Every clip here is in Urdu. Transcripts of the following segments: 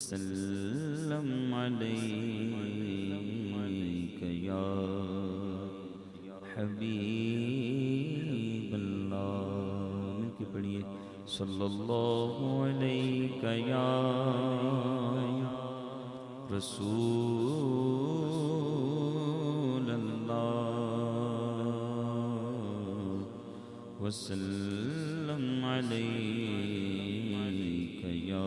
وسلم عليك يا حبيب الله مل کے پڑھیے صلی اللہ علیہ یا رسول اللہ وسلم علیک یا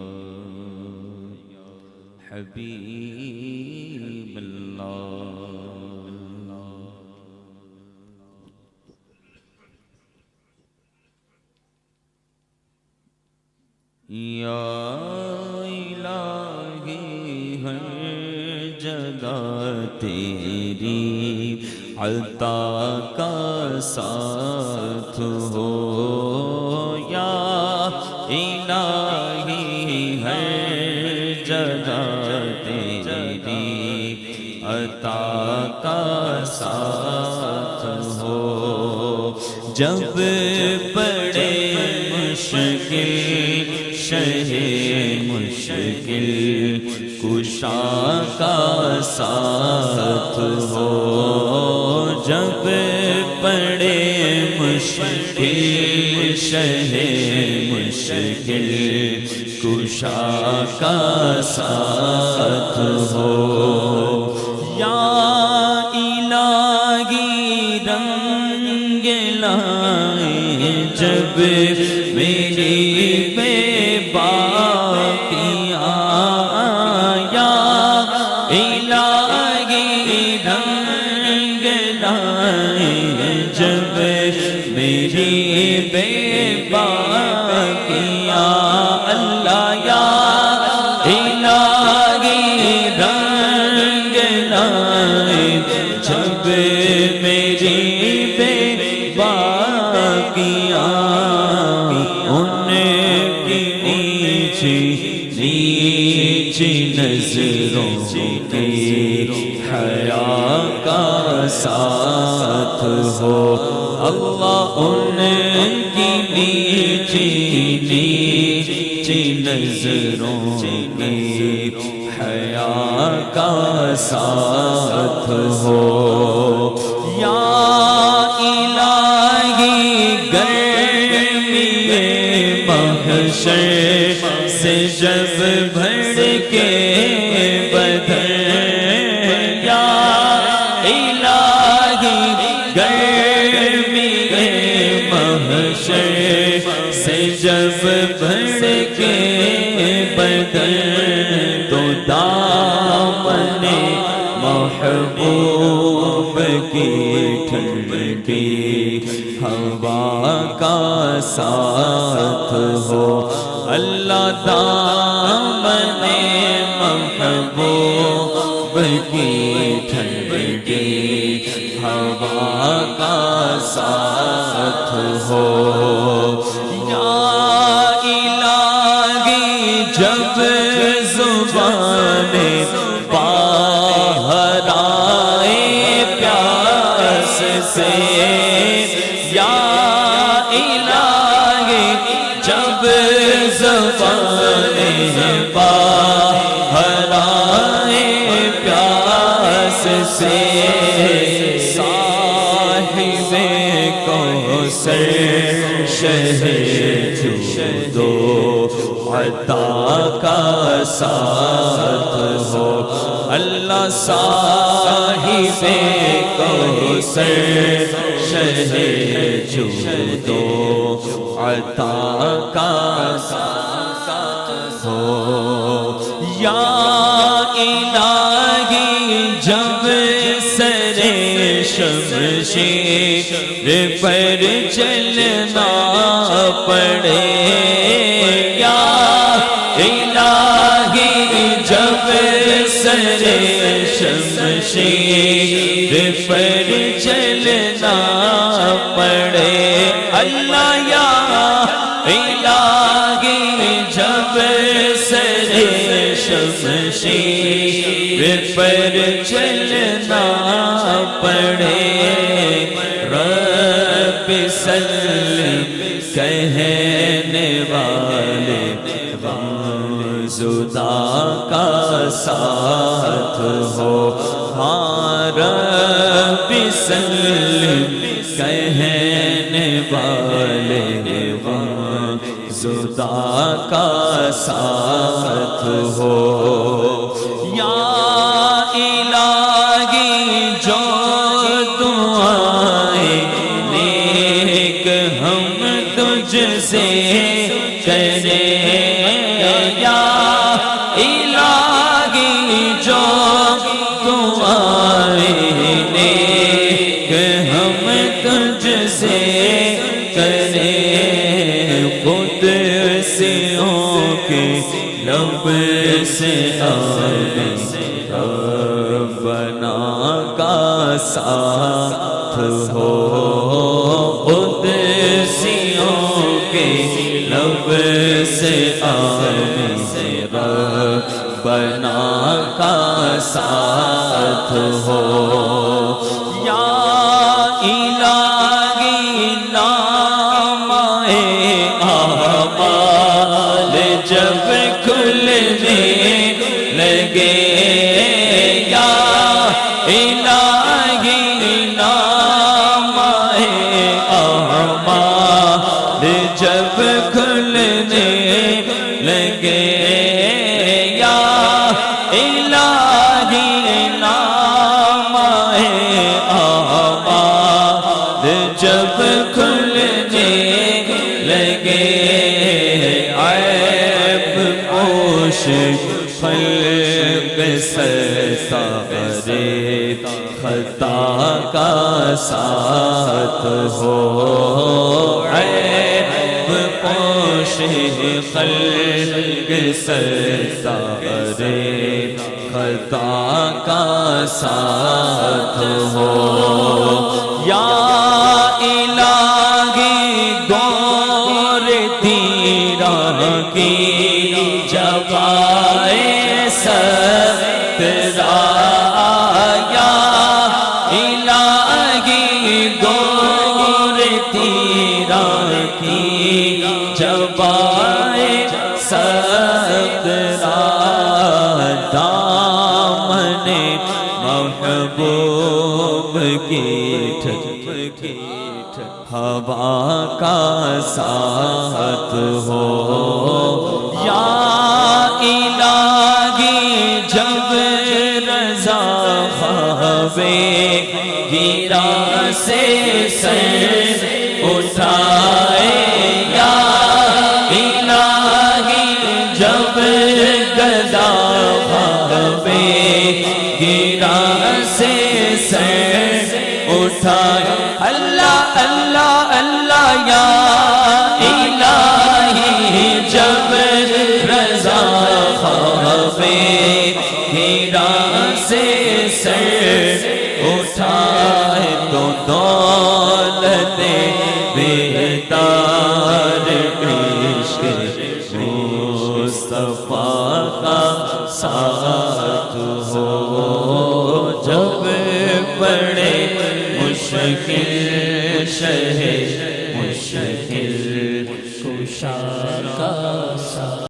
حبیب اللہ یا الہی ہر جگہ تیری عطا کا ساتھ ہو یا الہی ہر جگہ تیری عطا کا ساتھ ہو جب پڑے مشکل شہ مشکل کشا کا ساتھ ہو جب پڑے مشکل شہ مشکل کشا کا ساتھ ہو یا الہی رنگ لائے جب میری بے باقیاں یا الہی رنگ لائے جب میری بے باقیاں اللہ یا الہی رنگ لائے جب میری بے باقیاں نیچی نظروں کی حیا کا ساتھ ہو اللہ ان کی نیچی نظروں کی حیا کا ساتھ ہو یا الہی گرمی محشر سے جب بھر کے بدر یا الہی گرمی محشر سے جب بھر کے بدر تو دامن محبوب کی ٹھنڈی ہوا کا ساتھ ہو اللہ دامن محبوب کی ٹھنڈی ہوا کا ساتھ ہو یا الہی جب زبان باہر آئے پیاس سے یا الہی جب زبان باہر آئے پیاس سے صاحب کوثر شہ جود و عطا کا ساتھ ہو اللہ صاحب کوثر شہ جود و عطا کا ساتھ ہو یا الہی جب سر شمشیر پر چلنا پڑے یا الہی جب سر شمشیر پر چلنا پڑے اللہ یا الہی جب سر شمشیر پر چلنا پڑے رب سلم کہنے والے غم زدہ ساتھ ہو. ہاں رب سلم کہنے والے زدا کا ساتھ ہو. یا الہی جو دعائیں نیک ہم تجھ سے کریں. یا الہی جو دعائیں نیک ہم تجھ سے کریں. قدسیوں کے لب سے آمین ربنا کا ساتھ ہو. قدسیوں کے لب سے آمین ربنا کا ساتھ ہو. یا الہی نام اعمال جب کھلنے لگے. یا الہی نام اعمال جب کھلنے لگے. یا الہی نام اعمال جب کھلنے لگے. عیب پوش خلق ستارے خطا کا ساتھ ہو. عیب پوش خلق ستارے خطا کا ساتھ ہو. یا الہی گور تیرا کی جبائے سخت یا الہی گور تیرا کی جبائے سخت دامن محبوب کی ہوا کا ساتھ ہو. یا الہی جب رضا خوابے گرا سے سر اٹھائے. یا الہی جب گدا خوابے گرا سے سر اٹھائے. اللہ اللہ اللہ یا الہی جب رضا خوابے ہیرا سے سر اٹھائے. تو دولت بیدار عشق مصطفیٰ کا ساتھ ہو. جب پڑے مشکل شہ